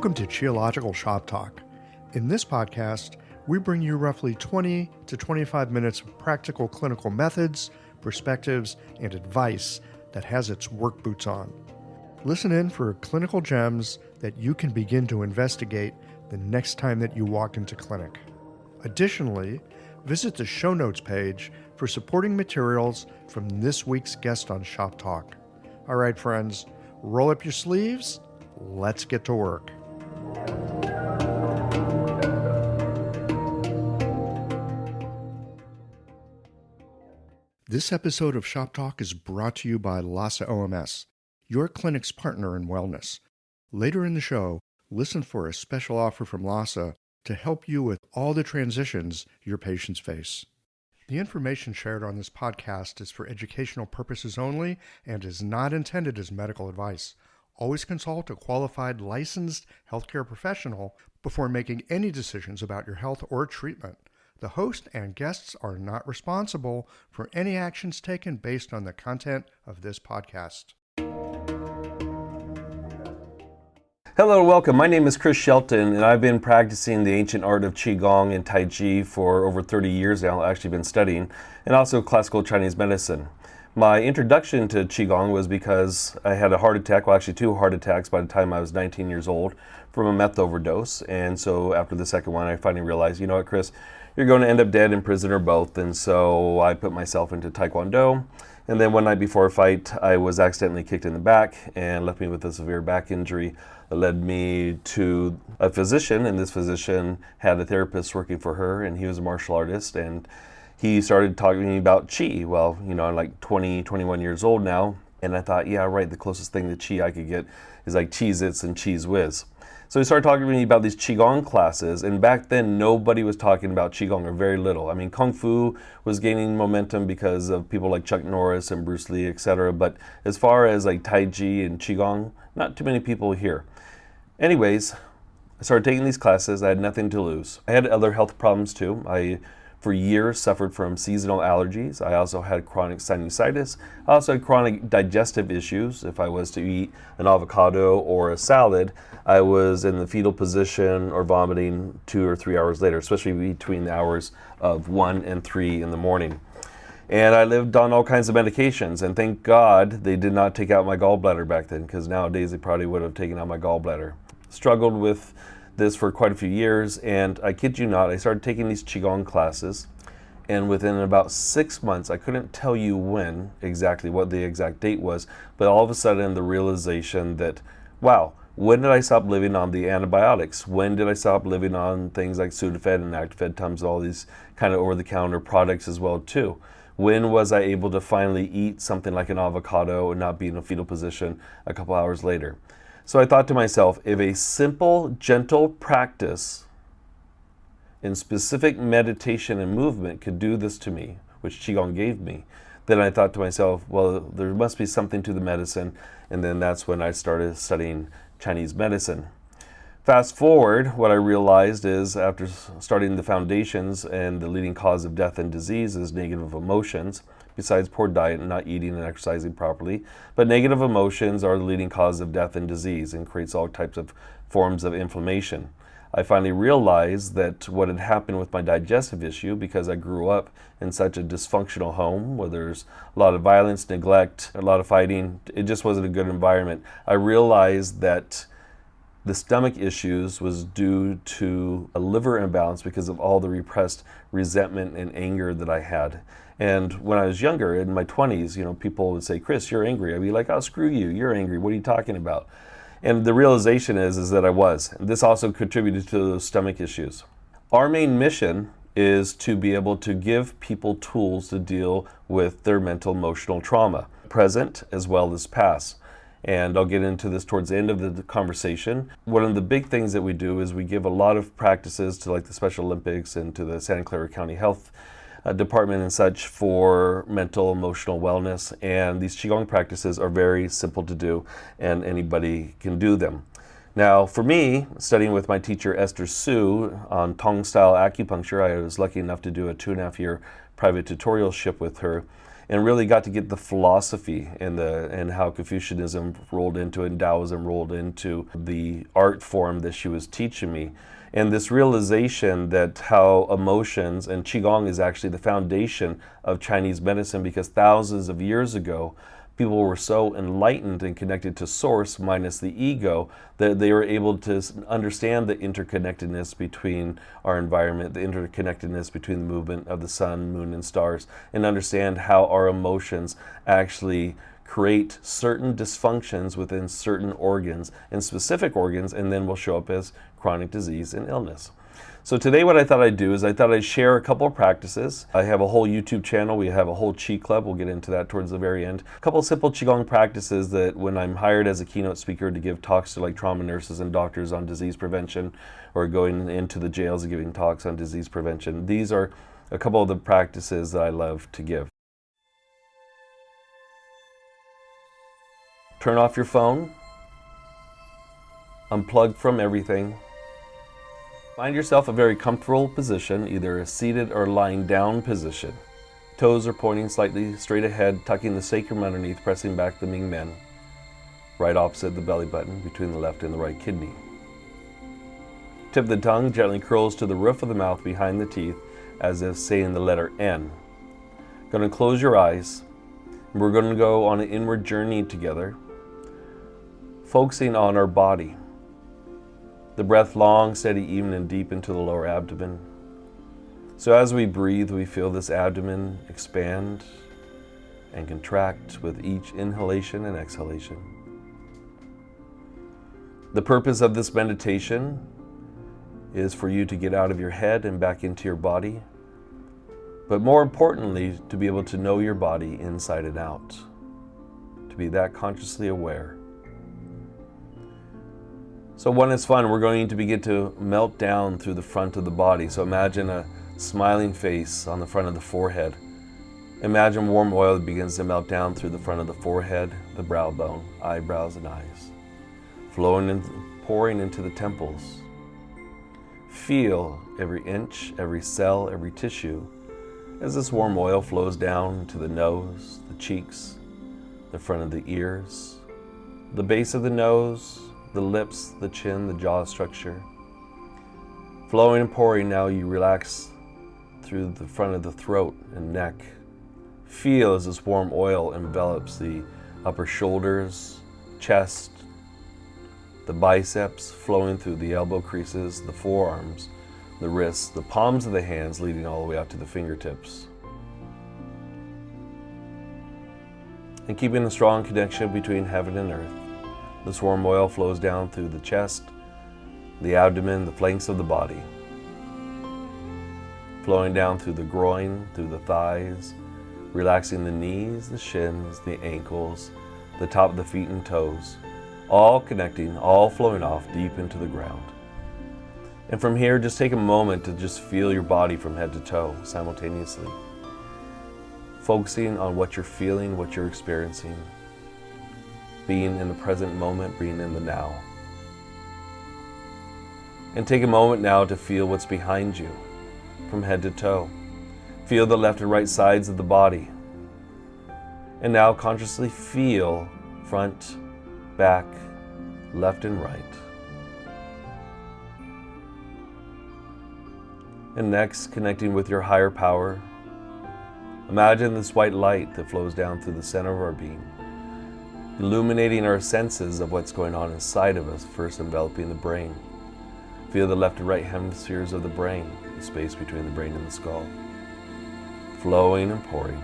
Welcome to Qiological Shoptalk. In this podcast, we bring you roughly 20 to 25 minutes of practical clinical methods, perspectives, and advice that has its work boots on. Listen in for clinical gems that you can begin to investigate the next time that you walk into clinic. Additionally, visit the show notes page for supporting materials from this week's guest on Shoptalk. All right, friends, roll up your sleeves. Let's get to work. This episode of Shoptalk is brought to you by Lhasa OMS, your clinic's partner in wellness. Later in the show, listen for a special offer from Lhasa to help you with all the transitions your patients face. The information shared on this podcast is for educational purposes only and is not intended as medical advice. Always consult a qualified licensed healthcare professional before making any decisions about your health or treatment. The host and guests are not responsible for any actions taken based on the content of this podcast. Hello and welcome. My name is Chris Shelton, and I've been practicing the ancient art of Qigong and Tai Chi for over 30 years now. I've actually been studying, and also classical Chinese medicine. My introduction to Qigong was because I had a heart attack, well actually 2 heart attacks by the time I was 19 years old from a meth overdose. And so after the second one, I finally realized, you know what, Chris, you're going to end up dead, in prison, or both. And so I put myself into Taekwondo. And then one night before a fight, I was accidentally kicked in the back and left me with a severe back injury that led me to a physician. And this physician had a therapist working for her, and he was a martial artist. And he started talking to me about Qi. Well, you know, I'm like 20, 21 years old now. And I thought, yeah, right, the closest thing to Qi I could get is like Cheez-Its and Cheez Whiz. So he started talking to me about these Qigong classes, and back then nobody was talking about Qigong, or very little. I mean, Kung Fu was gaining momentum because of people like Chuck Norris and Bruce Lee, etc. But as far as like Tai Chi and Qigong, not too many people here. Anyways, I started taking these classes. I had nothing to lose. I had other health problems too. I, for years, suffered from seasonal allergies. I also had chronic sinusitis. I also had chronic digestive issues. If I was to eat an avocado or a salad, I was in the fetal position or vomiting 2 or 3 hours later, especially between the hours of 1 and 3 in the morning. And I lived on all kinds of medications, and thank God they did not take out my gallbladder back then, because nowadays they probably would have taken out my gallbladder. Struggled with this for quite a few years, and I kid you not, I started taking these Qigong classes, and within about 6 months, I couldn't tell you when exactly, what the exact date was, but all of a sudden the realization that, wow, when did I stop living on the antibiotics? When did I stop living on things like Sudafed and Actifed, Tums, all these kind of over-the-counter products as well too? When was I able to finally eat something like an avocado and not be in a fetal position a couple hours later? So I thought to myself, if a simple, gentle practice in specific meditation and movement could do this to me, which Qigong gave me, then I thought to myself, well, there must be something to the medicine. And then that's when I started studying Chinese medicine. Fast forward, what I realized is, after starting the foundations, and the leading cause of death and disease is negative emotions, besides poor diet and not eating and exercising properly. But negative emotions are the leading cause of death and disease and creates all types of forms of inflammation. I finally realized that what had happened with my digestive issue, because I grew up in such a dysfunctional home where there's a lot of violence, neglect, a lot of fighting, it just wasn't a good environment. I realized that the stomach issues was due to a liver imbalance because of all the repressed resentment and anger that I had. And when I was younger, in my 20s, you know, people would say, Chris, you're angry. I'd be like, oh, screw you, you're angry. What are you talking about? And the realization is that I was. And this also contributed to those stomach issues. Our main mission is to be able to give people tools to deal with their mental emotional trauma, present as well as past. And I'll get into this towards the end of the conversation. One of the big things that we do is we give a lot of practices to like the Special Olympics and to the Santa Clara County Health Department and such for mental, emotional wellness. And these Qigong practices are very simple to do, and anybody can do them. Now, for me, studying with my teacher Esther Su on Tong style acupuncture, I was lucky enough to do a 2.5-year private tutorialship with her. and really got to get the philosophy and how Confucianism rolled into it and Taoism rolled into the art form that she was teaching me. And this realization that how emotions, and Qigong is actually the foundation of Chinese medicine, because thousands of years ago, people were so enlightened and connected to source minus the ego that they were able to understand the interconnectedness between our environment, the interconnectedness between the movement of the sun, moon, and stars, and understand how our emotions actually create certain dysfunctions within certain organs and specific organs, and then will show up as chronic disease and illness. So today what I thought I'd do is I thought I'd share a couple of practices. I have a whole YouTube channel. We have a whole Qi Club. We'll get into that towards the very end. A couple of simple Qigong practices that when I'm hired as a keynote speaker to give talks to like trauma nurses and doctors on disease prevention, or going into the jails and giving talks on disease prevention, these are a couple of the practices that I love to give. Turn off your phone. Unplug from everything. Find yourself a very comfortable position, either a seated or lying down position. Toes are pointing slightly straight ahead, tucking the sacrum underneath, pressing back the Ming Men, right opposite the belly button, between the left and the right kidney. Tip of the tongue gently curls to the roof of the mouth behind the teeth, as if saying the letter N. Going to close your eyes. We're going to go on an inward journey together, focusing on our body. The breath long, steady, even, and deep into the lower abdomen. So as we breathe, we feel this abdomen expand and contract with each inhalation and exhalation. The purpose of this meditation is for you to get out of your head and back into your body, but more importantly, to be able to know your body inside and out, to be that consciously aware. So when it's fun, we're going to begin to melt down through the front of the body. So imagine a smiling face on the front of the forehead. Imagine warm oil that begins to melt down through the front of the forehead, the brow bone, eyebrows, and eyes, flowing and pouring into the temples. Feel every inch, every cell, every tissue as this warm oil flows down to the nose, the cheeks, the front of the ears, the base of the nose, the lips, the chin, the jaw structure. Flowing and pouring, now you relax through the front of the throat and neck. Feel as this warm oil envelops the upper shoulders, chest, the biceps, flowing through the elbow creases, the forearms, the wrists, the palms of the hands, leading all the way out to the fingertips. And keeping a strong connection between heaven and earth. This warm oil flows down through the chest, the abdomen, the flanks of the body, flowing down through the groin, through the thighs, relaxing the knees, the shins, the ankles, the top of the feet and toes, all connecting, all flowing off deep into the ground. And from here, just take a moment to just feel your body from head to toe simultaneously, focusing on what you're feeling, what you're experiencing, being in the present moment, being in the now. And take a moment now to feel what's behind you from head to toe. Feel the left and right sides of the body. And now consciously feel front, back, left and right. And next, connecting with your higher power. Imagine this white light that flows down through the center of our being, illuminating our senses of what's going on inside of us, first enveloping the brain. Feel the left and right hemispheres of the brain, the space between the brain and the skull, flowing and pouring.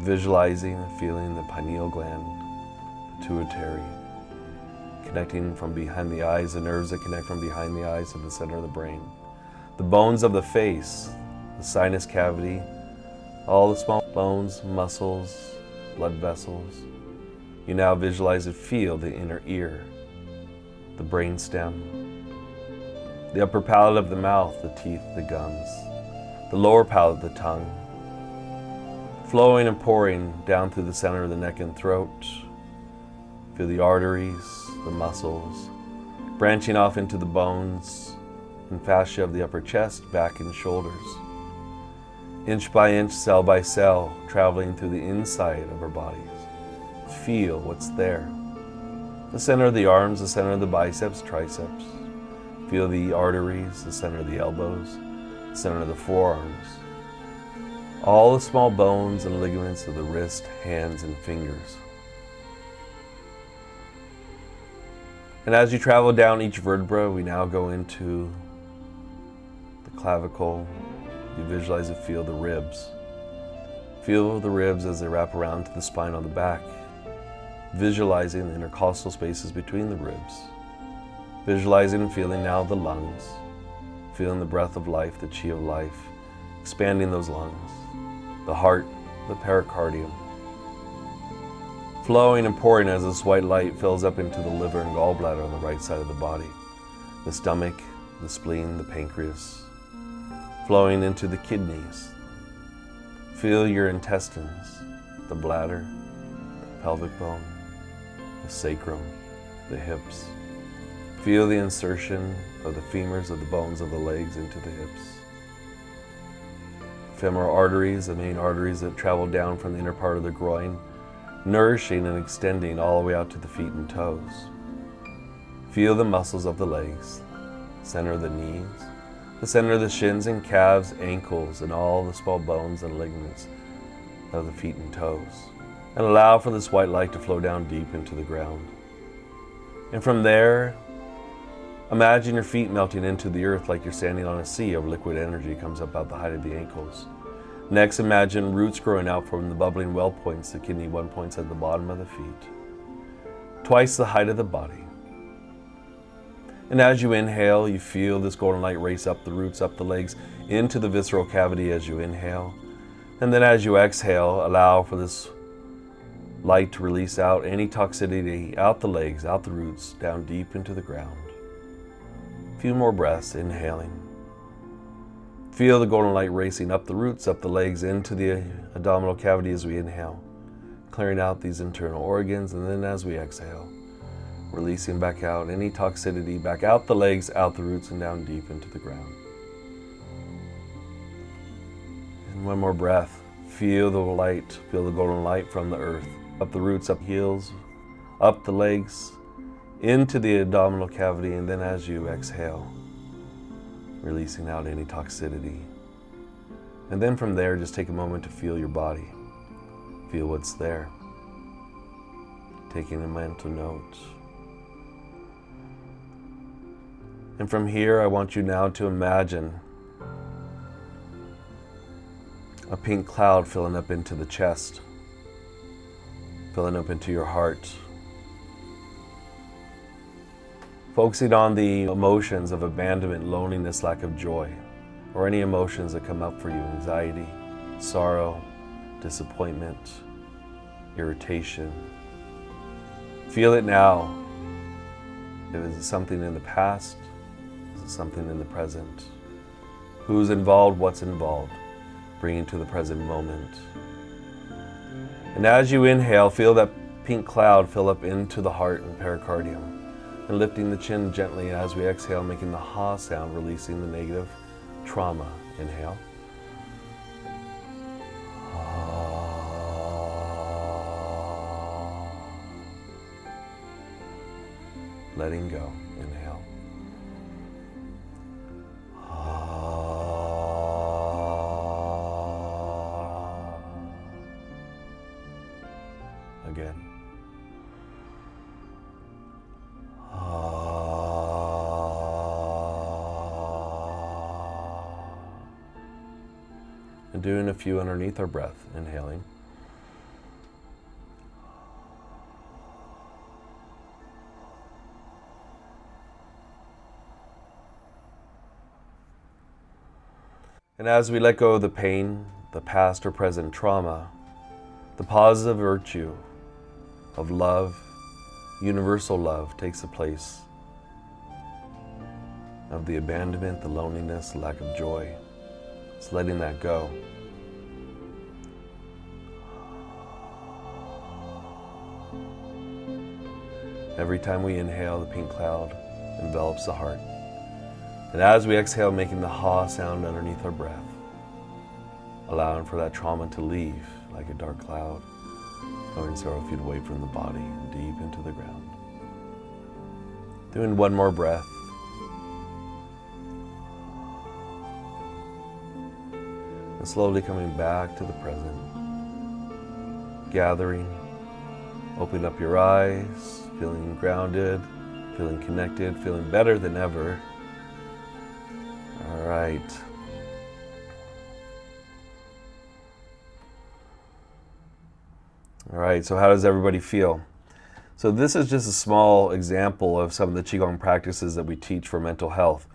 Visualizing and feeling the pineal gland, pituitary, connecting from behind the eyes, the nerves that connect from behind the eyes to the center of the brain. The bones of the face, the sinus cavity, all the small bones, muscles, blood vessels. You now visualize and feel the inner ear, the brain stem, the upper palate of the mouth, the teeth, the gums, the lower palate, the tongue, flowing and pouring down through the center of the neck and throat. Feel the arteries, the muscles, branching off into the bones and fascia of the upper chest, back, and shoulders. inch by inch, cell by cell, traveling through the inside of our bodies. Feel what's there. The center of the arms, the center of the biceps, triceps. Feel the arteries, the center of the elbows, the center of the forearms. All the small bones and ligaments of the wrist, hands, and fingers. And as you travel down each vertebra, we now go into the clavicle. You visualize and feel the ribs. Feel the ribs as they wrap around to the spine on the back. Visualizing the intercostal spaces between the ribs. Visualizing and feeling now the lungs. Feeling the breath of life, the chi of life, expanding those lungs. The heart, the pericardium. Flowing and pouring as this white light fills up into the liver and gallbladder on the right side of the body. The stomach, the spleen, the pancreas. Flowing into the kidneys. Feel your intestines, the bladder, the pelvic bone, the sacrum, the hips. Feel the insertion of the femurs of the bones of the legs into the hips. Femoral arteries, the main arteries that travel down from the inner part of the groin, nourishing and extending all the way out to the feet and toes. Feel the muscles of the legs, center of the knees, the center of the shins and calves, ankles, and all the small bones and ligaments of the feet and toes. And allow for this white light to flow down deep into the ground. And from there, imagine your feet melting into the earth like you're standing on a sea of liquid energy comes up out the height of the ankles. Next, imagine roots growing out from the bubbling well points, the kidney one points at the bottom of the feet. Twice the height of the body. And as you inhale, you feel this golden light race up the roots, up the legs, into the visceral cavity as you inhale. And then as you exhale, allow for this light to release out any toxicity, out the legs, out the roots, down deep into the ground. A few more breaths, inhaling. Feel the golden light racing up the roots, up the legs, into the abdominal cavity as we inhale, clearing out these internal organs, and then as we exhale, releasing back out any toxicity, back out the legs, out the roots, and down deep into the ground. And one more breath. Feel the light, feel the golden light from the earth, up the roots, up heels, up the legs, into the abdominal cavity, and then as you exhale, releasing out any toxicity. And then from there, just take a moment to feel your body. Feel what's there. Taking a mental note. And from here, I want you now to imagine a pink cloud filling up into the chest, filling up into your heart. Focusing on the emotions of abandonment, loneliness, lack of joy, or any emotions that come up for you, anxiety, sorrow, disappointment, irritation. Feel it now. If it's something in the past, is it something in the present? Who's involved, what's involved? Bring it to the present moment. And as you inhale, feel that pink cloud fill up into the heart and pericardium. And lifting the chin gently as we exhale, making the ha sound, releasing the negative trauma. Inhale. Letting go. Inhale. Again. And doing a few underneath our breath, inhaling. And as we let go of the pain, the past or present trauma, the positive virtue of love, universal love, takes the place of the abandonment, the loneliness, the lack of joy. It's letting that go. Every time we inhale, the pink cloud envelops the heart. And as we exhale, making the ha sound underneath our breath. allowing for that trauma to leave like a dark cloud, going several feet away from the body and deep into the ground. Doing one more breath. And slowly coming back to the present. Gathering, opening up your eyes, feeling grounded, feeling connected, feeling better than ever. All right. All right, so how does everybody feel? So this is just a small example of some of the Qigong practices that we teach for mental health.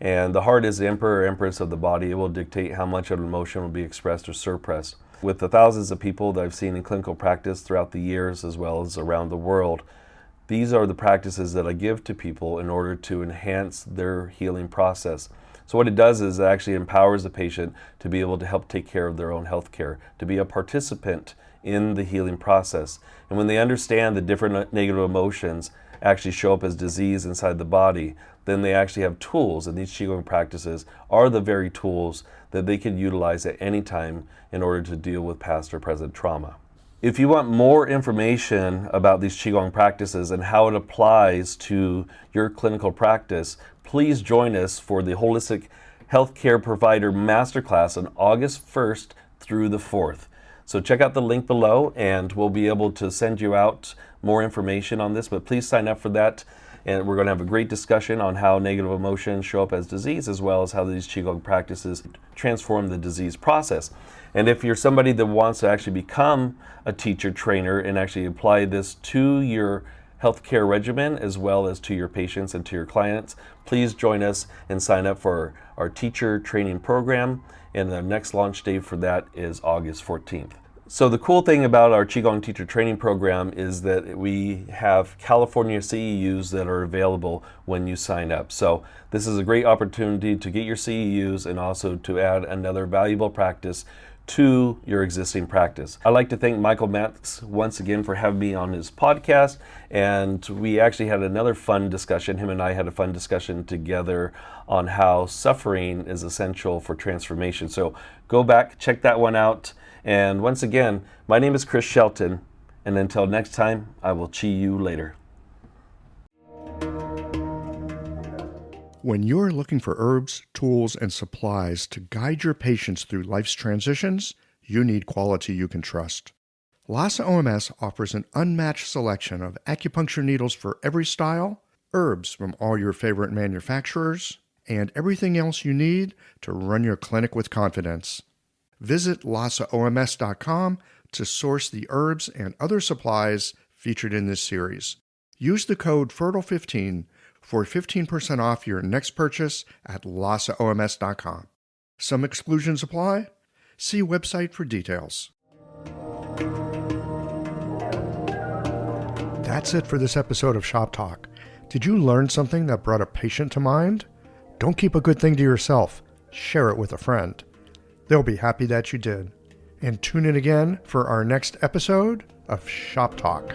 And the heart is the emperor or empress of the body. It will dictate how much of an emotion will be expressed or suppressed. With the thousands of people that I've seen in clinical practice throughout the years as well as around the world, these are the practices that I give to people in order to enhance their healing process. So what it does is it actually empowers the patient to be able to help take care of their own health care, to be a participant in the healing process. And when they understand the different negative emotions actually show up as disease inside the body, then they actually have tools, and these Qigong practices are the very tools that they can utilize at any time in order to deal with past or present trauma. If you want more information about these Qigong practices and how it applies to your clinical practice, please join us for the Holistic Healthcare Provider Masterclass on August 1st through the 4th. So check out the link below and we'll be able to send you out more information on this, but please sign up for that. And we're going to have a great discussion on how negative emotions show up as disease, as well as how these Qigong practices transform the disease process. And if you're somebody that wants to actually become a teacher trainer and actually apply this to your healthcare regimen, as well as to your patients and to your clients, please join us and sign up for our teacher training program. And the next launch date for that is August 14th. So the cool thing about our Qigong teacher training program is that we have California CEUs that are available when you sign up. So this is a great opportunity to get your CEUs and also to add another valuable practice to your existing practice. I'd like to thank Michael Matz once again for having me on his podcast. And we actually had another fun discussion. Him and I had a fun discussion together on how suffering is essential for transformation. So go back, check that one out. And once again, my name is Chris Shelton, and until next time, I will chi you later. When you're looking for herbs, tools, and supplies to guide your patients through life's transitions, you need quality you can trust. Lhasa OMS offers an unmatched selection of acupuncture needles for every style, herbs from all your favorite manufacturers, and everything else you need to run your clinic with confidence. Visit LhasaOMS.com to source the herbs and other supplies featured in this series. Use the code FERTILE15 for 15% off your next purchase at LhasaOMS.com. Some exclusions apply. See website for details. That's it for this episode of Shop Talk. Did you learn something that brought a patient to mind? Don't keep a good thing to yourself. Share it with a friend. They'll be happy that you did. And tune in again for our next episode of Shop Talk.